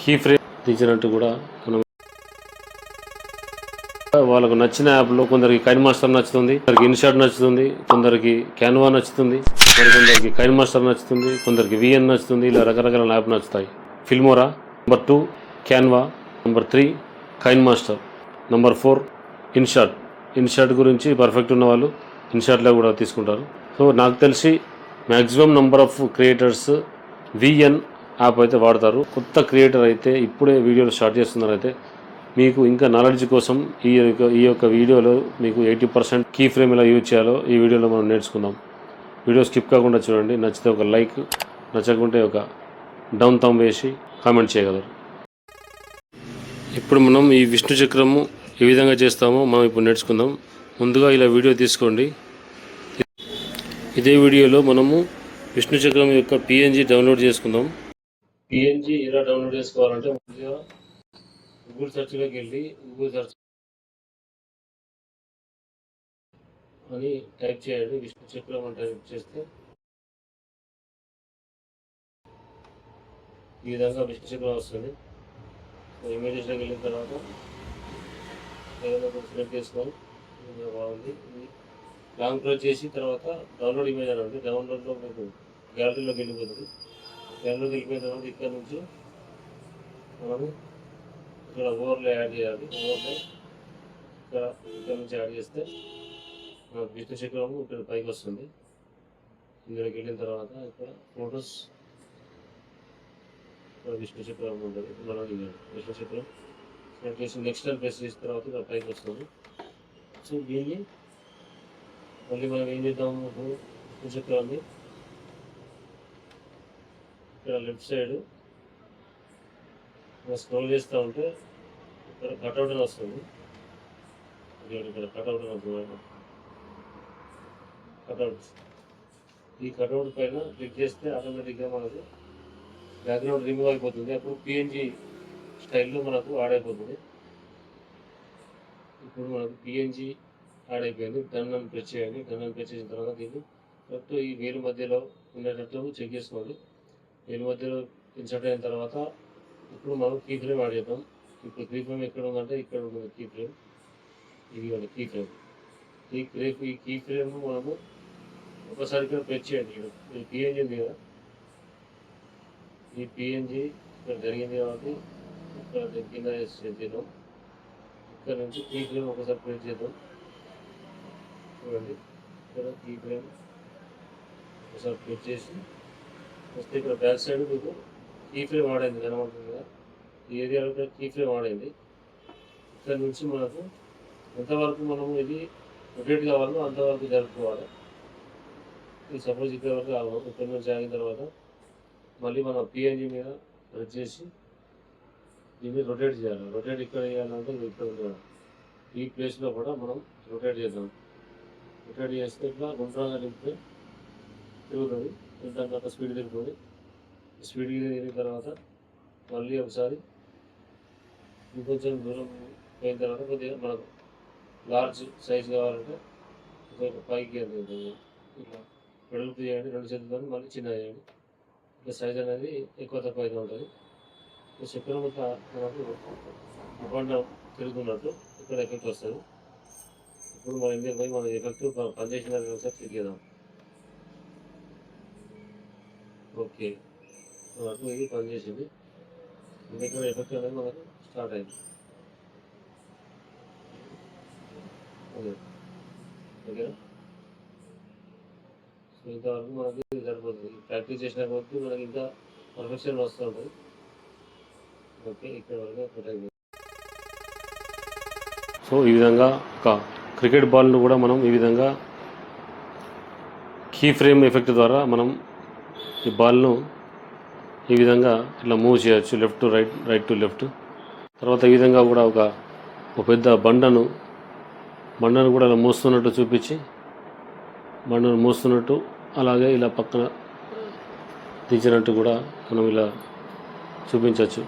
Key frame దించినట్టు కూడా మనం వాళ్ళకు నచ్చిన యాప్లో కొందరికి కైన్ మాస్టర్ నచ్చుతుంది, కొందరికి ఇన్షాట్ నచ్చుతుంది, కొందరికి క్యాన్వా నచ్చుతుంది, కొందరికి కైన్ మాస్టర్ నచ్చుతుంది, కొందరికి విఎన్ నచ్చుతుంది. ఇలా రకరకాల యాప్ నచ్చుతాయి. Filmora number 2, Canva number 3, KineMaster number 4, InShot గురించి పర్ఫెక్ట్ ఉన్న వాళ్ళు ఇన్షాట్లో కూడా తీసుకుంటారు. సో నాకు తెలిసి maximum number of creators VN app అయితే వాడతారు. కొత్త క్రియేటర్ అయితే ఇప్పుడే వీడియోలు స్టార్ట్ చేస్తున్నారైతే మీకు ఇంకా నాలెడ్జ్ కోసం ఈ యొక్క వీడియోలో మీకు 80% కీ ఫ్రేమ్ ఎలా యూజ్ చేయాలో ఈ వీడియోలో మనం నేర్చుకుందాం. వీడియో స్కిప్ కాకుండా చూడండి. నచ్చితే ఒక లైక్, నచ్చకుంటే ఒక డౌన్ థంబ్ వేసి కామెంట్ చేయగలరు. ఇప్పుడు మనం ఈ విష్ణు చక్రము ఏ విధంగా చేస్తామో మనం ఇప్పుడు నేర్చుకుందాం. ముందుగా ఇలా వీడియో తీసుకోండి. ఇదే వీడియోలో మనము విష్ణు చక్రం యొక్క పిఎన్జీ డౌన్లోడ్ చేసుకుందాం. పిఎన్జీ ఎలా డౌన్లోడ్ చేసుకోవాలంటే ముందుగా గూగుల్ సెర్చ్లోకి వెళ్ళి గూగుల్ సెర్చ్ అని టైప్ చేయండి. విష్ణు చక్రం అని టైప్ చేస్తే ఈ విధంగా విష్ణు చక్రం వస్తుంది. ఇమేజెస్లోకి వెళ్ళిన తర్వాత ఏదైనా సెలెక్ట్ చేసుకొని బాగుంది. లాంగ్ ప్రెస్ చేసి తర్వాత డౌన్లోడ్ ఇమేజ్ అని ఉంది. డౌన్లోడ్లో మీకు గ్యాలరీలోకి వెళ్ళిపోతుంది. గ్యాలరీలోకి వెళ్ళిపోయిన తర్వాత ఇక్కడ నుంచి మనము ఇక్కడ ఓవర్లే యాడ్ చేయాలి. ఓవర్లే ఇక్కడ నుంచి యాడ్ చేస్తే మనకు విష్ణు చక్రము ఇక్కడ పైకి వస్తుంది. ఇందులోకి వెళ్ళిన తర్వాత ఇక్కడ ఫొటోస్ విష్ణు చక్రం ఉంటుంది. మనం విష్ణు చక్రం సెలెక్ట్ చేసి నెక్స్ట్ అని ప్రెస్ చేసిన తర్వాత ఇక్కడ పైకి వస్తుంది. సో దీన్ని మళ్ళీ మనం ఏం చేద్దాము, విష్ణు చక్రాన్ని ఇక్కడ లెఫ్ట్ సైడ్ స్క్రోల్ చేస్తూ ఉంటే ఇక్కడ కట్అవుట్ అని వస్తుంది. ఇక్కడ కట్అవుట్ అని వస్తుంది. కట్అవుట్ ఈ కట్అవుట్ పైన క్లిక్ చేస్తే ఆటోమేటిక్గా మనకు బ్యాక్గ్రౌండ్ రిమూవ్ అయిపోతుంది. అప్పుడు పిఎన్జీ స్టైల్లో మనకు యాడ్ అయిపోతుంది. ఇప్పుడు మనకు పిఎన్జీ యాడ్ అయిపోయింది. డన్ అని ప్రెస్ చేయండి. డన్ అని ప్రెస్ చేసిన తర్వాత దీన్ని కరెక్ట్ ఈ వేలు మధ్యలో ఉండేటట్టు చెక్ చేసుకోండి. వేలు మధ్యలో ఇన్సర్ట్ అయిన తర్వాత ఇప్పుడు మనం కీ ఫ్రేమ్ యాడ్ చేద్దాం. ఇప్పుడు కీ ఫ్రేమ్ ఎక్కడ ఉందంటే ఇక్కడ ఉంటుంది కీ ఫ్రేమ్. ఇది కీ ఫ్రేమ్. ఈ కీ ఫ్రేమ్ మనము ఒకసారి ఇక్కడ ప్రెస్ చేయండి. ఇది పిఎన్జీ ఉంది కదా, ఈ పిఎన్జీ ఇక్కడ జరిగింది కాబట్టి ఇక్కడ కింద చేద్దాం. ఇక్కడ నుంచి కీ ఫ్రేమ్ ఒకసారి ప్రెస్ చేద్దాం. చూడండి ఇక్కడ కీ ఫ్రేమ్ ఒకసారి ప్రెస్ చేసి వస్తే ఇక్కడ బ్యాక్ సైడ్ మీకు కీ ఫ్రేమ్ ఆడైంది కనబడుతుంది కదా. ఈ ఏరియాలో కీ ఫ్రేమ్ ఆడైంది. ఇక్కడ నుంచి మనకు ఎంతవరకు మనము ఇది రొటేట్ కావాలో అంతవరకు జరుపుకోవాలి. ఇది సపోజ్ ఇక్కడ వరకు కావాలి. ఇక్కడ నుంచి ఆగిన తర్వాత మళ్ళీ మనం పిఎన్జీ మీద ప్రెస్ చేసి దీన్ని రొటేట్ చేయాలి. రొటేట్ ఇక్కడ చేయాలంటే ఇక్కడ ఉంటుంది. ఈ ప్లేస్లో కూడా మనం రొటేట్ చేద్దాం. రొటేట్ చేస్తే ఇట్లా గుండ్రంగా తింటే తిరుగుతుంది. తింటాక స్పీడ్ తిరుగుతుంది. స్పీడ్గా తిరిగిన తర్వాత మళ్ళీ ఒకసారి ఇంకొంచెం దూరం పోయిన తర్వాత కొద్దిగా మనకు లార్జ్ సైజ్ కావాలంటే పైకి ఇట్లా వెడల్పు చేయండి. 2 చేతులతో మళ్ళీ చిన్న చేయండి. ఇట్లా సైజ్ అనేది ఎక్కువ తక్కువ అయితే ఉంటుంది. చక్రం మనకు అప్ అండ్ డౌన్ తిరుగుతున్నట్టు ఇక్కడ ఎఫెక్ట్ వస్తుంది. ఇప్పుడు మన ఇండియన్ పోయి మన ఎఫెక్ట్ పనిచేసిన ఒకసారి చెక్ చేద్దాం. ఓకే, మనకు ఇది పనిచేసింది. ఇంకా ఎఫెక్ట్ అనేది మనకు స్టార్ట్ అయింది. ఓకేనా? సో ఇంతవరకు మనకి సరిపోతుంది. ప్రాక్టీస్ చేసిన కొద్దీ మనకి ఇంకా పర్ఫెక్షన్ వస్తూ ఉంటుంది. ఓకే, ఇక్కడ వరకు ప్రొటెక్ట్. సో ఈ విధంగా ఒక క్రికెట్ బాల్ను కూడా మనం ఈ విధంగా కీ ఫ్రేమ్ ఎఫెక్ట్ ద్వారా మనం ఈ బాల్ను ఈ విధంగా ఇట్లా మూవ్ చేయొచ్చు. Left to right, right to left. తర్వాత ఈ విధంగా కూడా ఒక పెద్ద బండను కూడా ఇలా మోస్తున్నట్టు చూపించి బండను మోస్తున్నట్టు అలాగే ఇలా పక్కన దించినట్టు కూడా మనం ఇలా చూపించవచ్చు.